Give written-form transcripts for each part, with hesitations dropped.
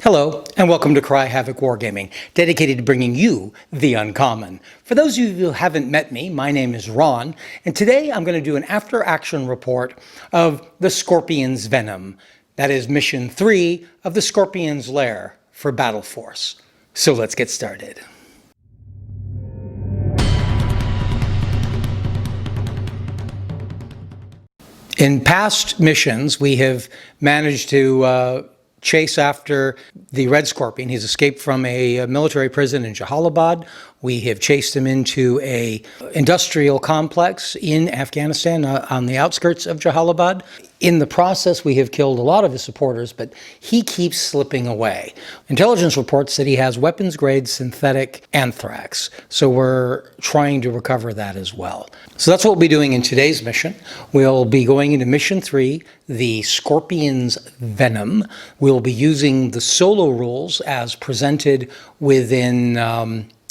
Hello, and welcome to Cry Havoc Wargaming, dedicated to bringing you the uncommon. For those of you who haven't met me, my name is Ron, and today I'm going to do an after-action report of the Scorpion's Venom. That is Mission 3 of the Scorpion's Lair for Battleforce. So let's get started. In past missions, we have managed to chase after the Red Scorpion. He's escaped from a military prison in Jalalabad. We have chased him into a industrial complex in Afghanistan on the outskirts of Jalalabad. In the process, we have killed a lot of his supporters, but he keeps slipping away. Intelligence reports that he has weapons-grade synthetic anthrax, so we're trying to recover that as well. So that's what we'll be doing in today's mission. We'll be going into Mission 3, the Scorpion's Venom. We'll be using the solo rules as presented within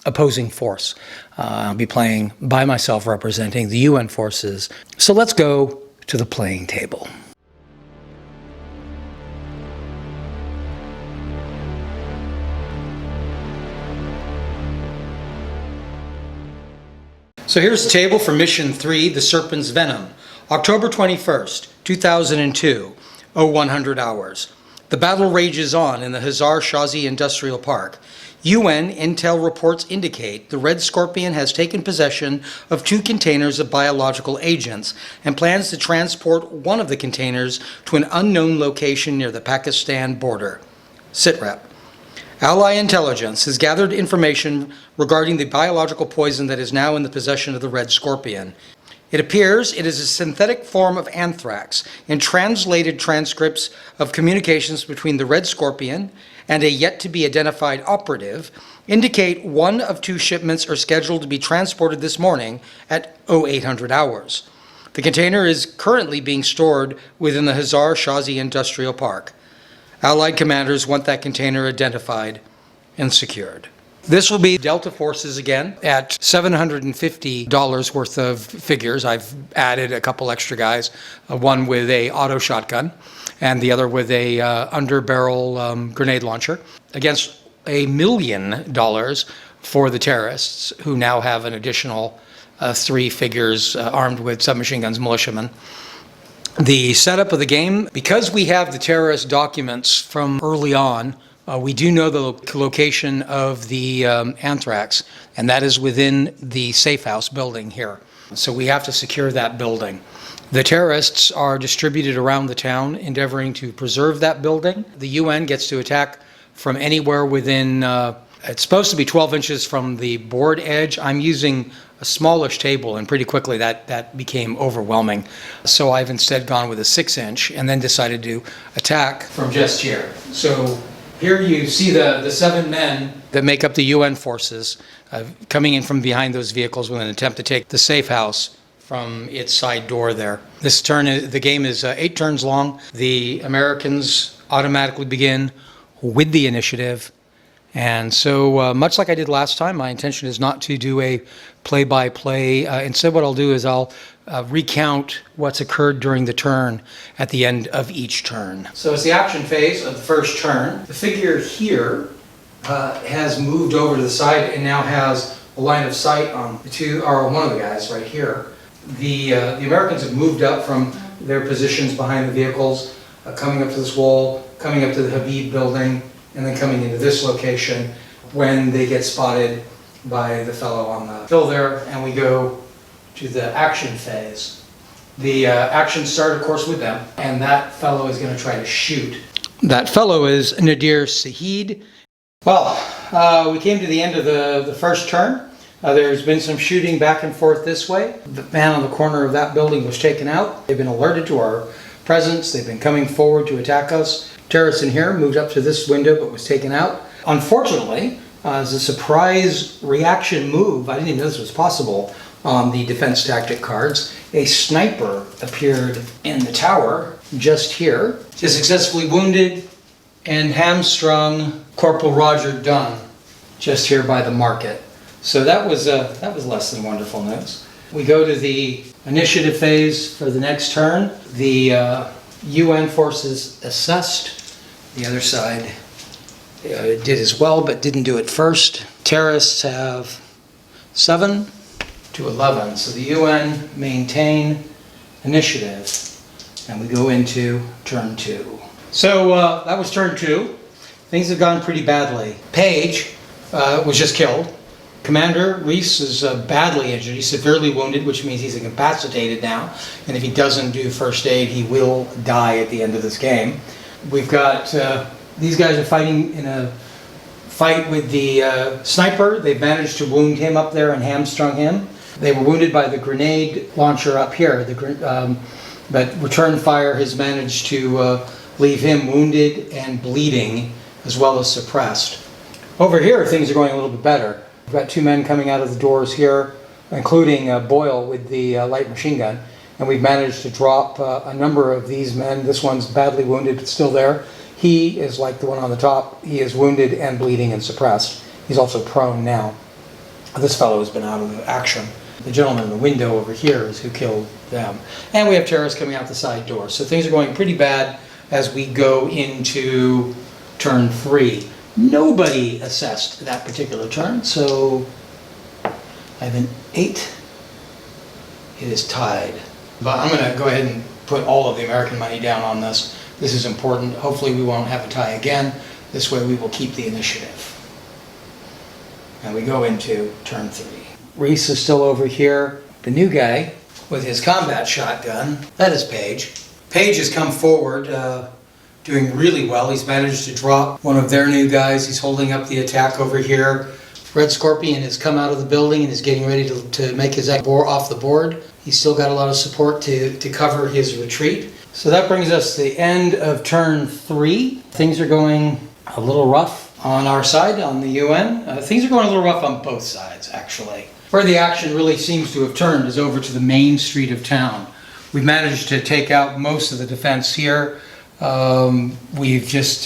opposing force. I'll be playing by myself representing the UN forces. So let's go to the playing table. So here's the table for Mission 3, the Serpent's Venom. October 21st, 2002, 0100 hours. The battle rages on in the Hazar Shazi Industrial Park. UN intel reports indicate the Red Scorpion has taken possession of 2 containers of biological agents and plans to transport one of the containers to an unknown location near the Pakistan border. Sitrep. Ally intelligence has gathered information regarding the biological poison that is now in the possession of the Red Scorpion. It appears it is a synthetic form of anthrax, and translated transcripts of communications between the Red Scorpion and a yet-to-be-identified operative indicate one of 2 shipments are scheduled to be transported this morning at 0800 hours. The container is currently being stored within the Hazar Shazi Industrial Park. Allied commanders want that container identified and secured. This will be Delta forces again at $750 worth of figures. I've added a couple extra guys, one with a auto shotgun and the other with a under-barrel grenade launcher, against $1 million for the terrorists, who now have an additional 3 figures armed with submachine guns, militiamen. The setup of the game, because we have the terrorist documents from early on, we do know the location of the anthrax, and that is within the safe house building here. So we have to secure that building. The terrorists are distributed around the town, endeavoring to preserve that building. The UN gets to attack from anywhere within, it's supposed to be 12 inches from the board edge. I'm using a smallish table, and pretty quickly that became overwhelming. So I've instead gone with a 6-inch and then decided to attack from just here. So here you see the 7 men that make up the UN forces coming in from behind those vehicles with an attempt to take the safe house from its side door there. This turn, the game is 8 turns long. The Americans automatically begin with the initiative. And so much like I did last time, my intention is not to do a play-by-play. Instead, what I'll do is I'll recount what's occurred during the turn at the end of each turn. So it's the action phase of the first turn. The figure here has moved over to the side and now has a line of sight on one of the guys right here. The Americans have moved up from their positions behind the vehicles, coming up to this wall, coming up to the Habib building, and then coming into this location when they get spotted by the fellow on the hill there, and we go to the action phase. The action started, of course, with them, and that fellow is going to try to shoot. That fellow is Nadir Saheed. Well, we came to the end of the first turn. There's been some shooting back and forth this way. The man on the corner of that building was taken out. They've been alerted to our presence. They've been coming forward to attack us. Terrorist in here moved up to this window but was taken out. Unfortunately, as a surprise reaction move, I didn't even know this was possible on the defense tactic cards, a sniper appeared in the tower just here. Just successfully wounded and hamstrung Corporal Roger Dunn just here by the market. So that was less than wonderful news. We go to the initiative phase for the next turn. The UN forces assessed. The other side did as well, but didn't do it first. Terrorists have 7 to 11. So the UN maintain initiative, and we go into turn 2. So that was turn 2. Things have gone pretty badly. Page was just killed. Commander Reese is badly injured. He's severely wounded, which means he's incapacitated now. And if he doesn't do first aid, he will die at the end of this game. We've got, these guys are fighting in a fight with the sniper. They've managed to wound him up there and hamstrung him. They were wounded by the grenade launcher up here. But return fire has managed to leave him wounded and bleeding, as well as suppressed. Over here, things are going a little bit better. We've got 2 men coming out of the doors here, including Boyle with the light machine gun. And we've managed to drop a number of these men. This one's badly wounded, but still there. He is like the one on the top. He is wounded and bleeding and suppressed. He's also prone now. This fellow has been out of action. The gentleman in the window over here is who killed them. And we have terrorists coming out the side door. So things are going pretty bad as we go into turn 3. Nobody assessed that particular turn, so I have an 8. It is tied. But I'm going to go ahead and put all of the American money down on this. This is important. Hopefully we won't have a tie again. This way we will keep the initiative. And we go into turn 3. Reese is still over here. The new guy with his combat shotgun, that is Page. Page has come forward, doing really well. He's managed to drop one of their new guys. He's holding up the attack over here. Red Scorpion has come out of the building and is getting ready to make his off the board. He's still got a lot of support to cover his retreat. So that brings us to the end of turn 3. Things are going a little rough on our side, on the UN. Things are going a little rough on both sides, actually. Where the action really seems to have turned is over to the main street of town. We've managed to take out most of the defense here. We've just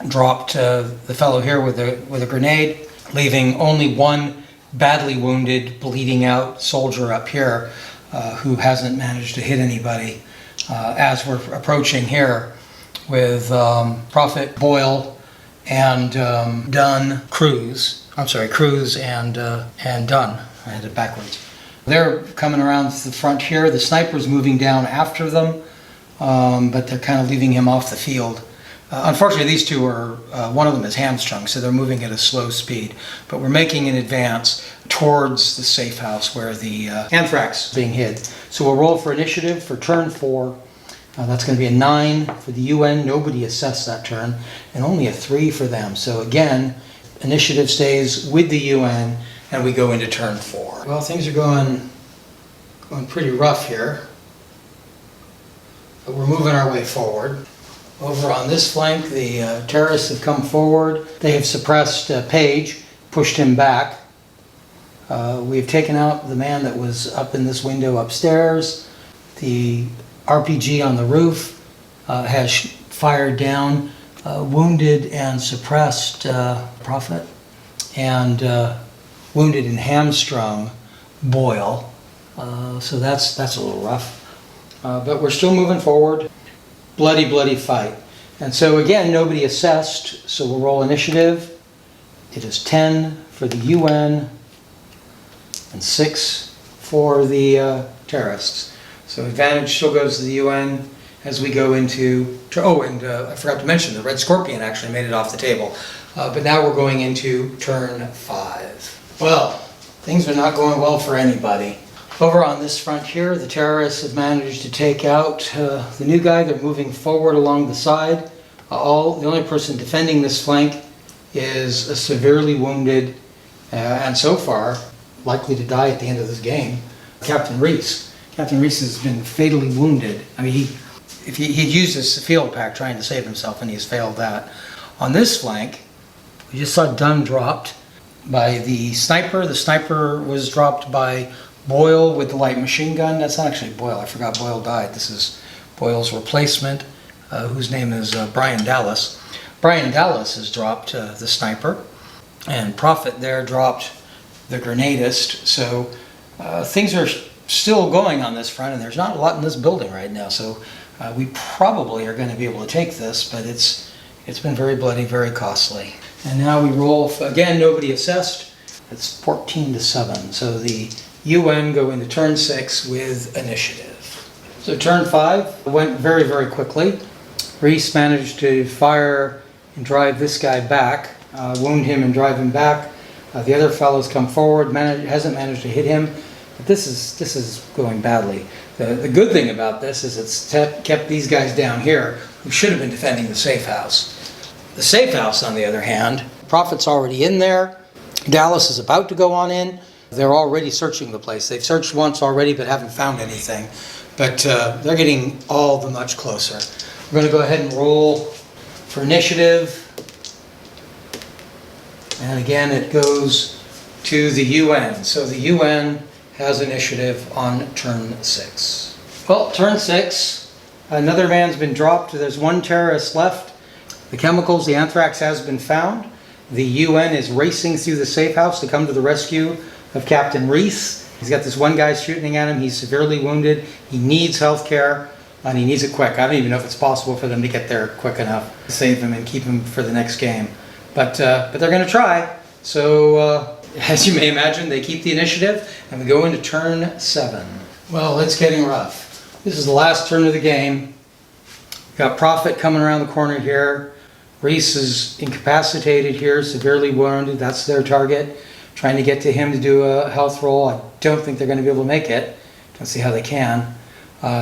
dropped the fellow here with a grenade, leaving only one badly wounded, bleeding out soldier up here who hasn't managed to hit anybody. As we're approaching here with Prophet, Boyle, and Cruz and Dunn. I had it backwards. They're coming around the front here. The sniper's moving down after them, but they're kind of leaving him off the field. Unfortunately, these two are, one of them is hamstrung, so they're moving at a slow speed. But we're making an advance towards the safe house where the anthrax is being hid. So we'll roll for initiative for turn 4. That's going to be a 9 for the UN. Nobody assessed that turn, and only a 3 for them. So again, initiative stays with the UN, and we go into turn 4. Well, things are going pretty rough here, but we're moving our way forward. Over on this flank, the terrorists have come forward. They have suppressed Page, pushed him back. We've taken out the man that was up in this window upstairs. The RPG on the roof has fired down, wounded and suppressed Prophet, and wounded and hamstrung Boyle. So that's a little rough. But we're still moving forward. Bloody fight. And so again, nobody assessed, so we'll roll initiative. It is 10 for the UN and 6 for the terrorists. So advantage still goes to the UN as we go into... I forgot to mention, the Red Scorpion actually made it off the table. But now we're going into turn 5. Well, things are not going well for anybody. Over on this front here, the terrorists have managed to take out the new guy. They're moving forward along the side. The only person defending this flank is a severely wounded, and so far, likely to die at the end of this game, Captain Reese. Captain Reese has been fatally wounded. I mean, he'd used his field pack trying to save himself, and he's failed that. On this flank, we just saw Dunn dropped by the sniper. The sniper was dropped by Boyle with the light machine gun. That's not actually Boyle. I forgot Boyle died. This is Boyle's replacement, whose name is Brian Dallas. Brian Dallas has dropped the sniper, and Prophet there dropped the grenadist. So things are still going on this front, and there's not a lot in this building right now. So we probably are going to be able to take this, but it's It's been very bloody, very costly. And now we roll, again, nobody assessed. It's 14-7. So the UN go into turn 6 with initiative. So turn 5 went very, very quickly. Reese managed to fire and drive this guy back, wound him and drive him back. The other fellows come forward, hasn't managed to hit him. But this is going badly. The good thing about this is it's kept these guys down here who should have been defending the safe house. The safe house, on the other hand, Prophet's already in there. Dallas is about to go on in. They're already searching the place. They've searched once already but haven't found anything. But they're getting all the much closer. We're going to go ahead and roll for initiative. And again, it goes to the UN. So the UN has initiative on turn 6. Well, turn 6, another man's been dropped. There's one terrorist left. The chemicals, the anthrax has been found. The UN is racing through the safe house to come to the rescue of Captain Reese. He's got this one guy shooting at him. He's severely wounded. He needs health care, and he needs it quick. I don't even know if it's possible for them to get there quick enough to save him and keep him for the next game. But they're going to try. So, as you may imagine, they keep the initiative, and we go into turn 7. Well, it's getting rough. This is the last turn of the game. Got Prophet coming around the corner here. Reese is incapacitated here, severely wounded. That's their target. Trying to get to him to do a health roll. I don't think they're going to be able to make it. Don't see how they can.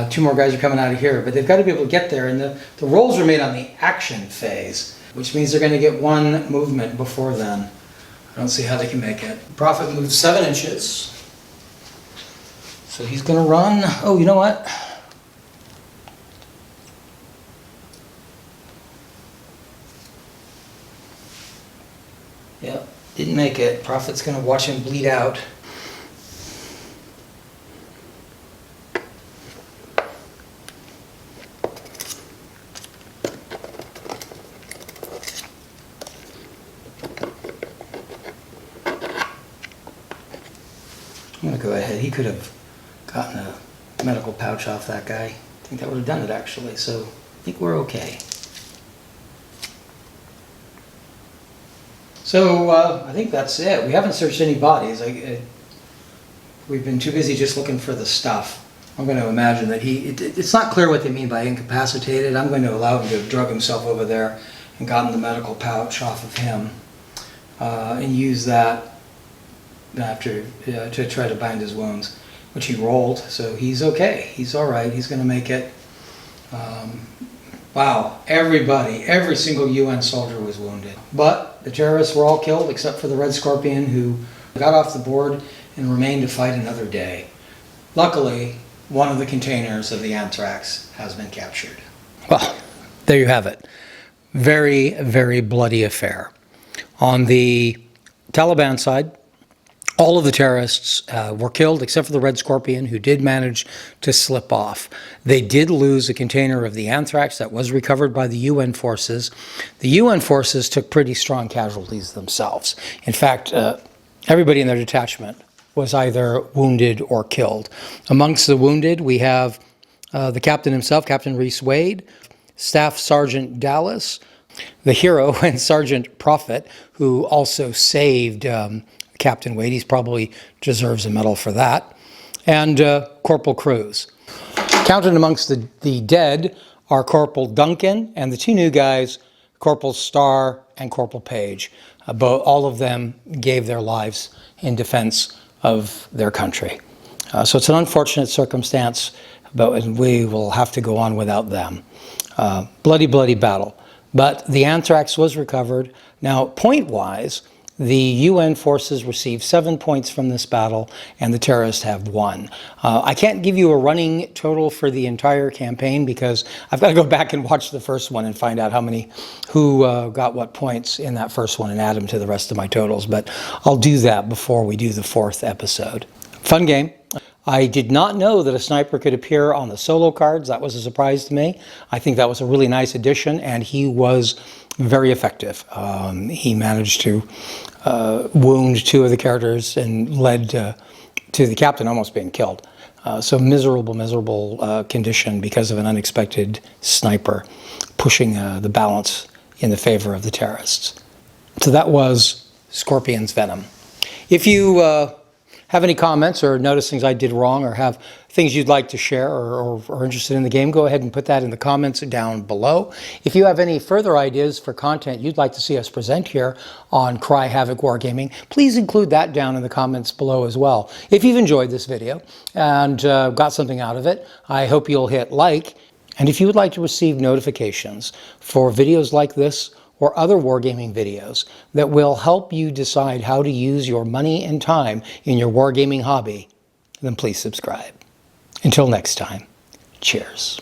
2 more guys are coming out of here, but they've got to be able to get there. And the rolls are made on the action phase, which means they're going to get 1 movement before then. I don't see how they can make it. Prophet moves 7 inches. So he's going to run. Oh, you know what? Yep, didn't make it. Prophet's going to watch him bleed out. I'm going to go ahead. He could have gotten a medical pouch off that guy. I think that would have done it, actually. So I think we're okay. So I think that's it. We haven't searched any bodies. We've been too busy just looking for the stuff. I'm going to imagine that it's not clear what they mean by incapacitated. I'm going to allow him to have drug himself over there and gotten the medical pouch off of him and use that after to try to bind his wounds, which he rolled. So he's okay. He's all right. He's going to make it. Wow, every single UN soldier was wounded. But the terrorists were all killed except for the Red Scorpion, who got off the board and remained to fight another day. Luckily, one of the containers of the anthrax has been captured. Well, there you have it. Very, very bloody affair. On the Taliban side, all of the terrorists were killed except for the Red Scorpion, who did manage to slip off. They did lose a container of the anthrax that was recovered by the UN forces. The UN forces took pretty strong casualties themselves. In fact, everybody in their detachment was either wounded or killed. Amongst the wounded, we have the captain himself, Captain Reese Wade, Staff Sergeant Dallas, the hero and Sergeant Prophet, who also saved Captain Wade. He probably deserves a medal for that. And Corporal Cruz. Counted amongst the dead are Corporal Duncan and the 2 new guys, Corporal Starr and Corporal Page. All of them gave their lives in defense of their country. So it's an unfortunate circumstance, but we will have to go on without them. Bloody, bloody battle. But the anthrax was recovered. Now, point-wise, the UN forces received 7 points from this battle, and the terrorists have 1. I can't give you a running total for the entire campaign because I've got to go back and watch the first one and find out who got what points in that first one and add them to the rest of my totals. But I'll do that before we do the 4th episode. Fun game. I did not know that a sniper could appear on the solo cards. That was a surprise to me. I think that was a really nice addition, and he was very effective. He managed to wound 2 of the characters and led to the captain almost being killed. So miserable condition because of an unexpected sniper pushing the balance in the favor of the terrorists. So that was Scorpion's Venom. If you have any comments or notice things I did wrong or have things you'd like to share or are interested in the game, go ahead and put that in the comments down below. If you have any further ideas for content you'd like to see us present here on Cry Havoc Wargaming, please include that down in the comments below as well. If you've enjoyed this video and got something out of it, I hope you'll hit like. And if you would like to receive notifications for videos like this or other wargaming videos that will help you decide how to use your money and time in your wargaming hobby, then please subscribe. Until next time, cheers.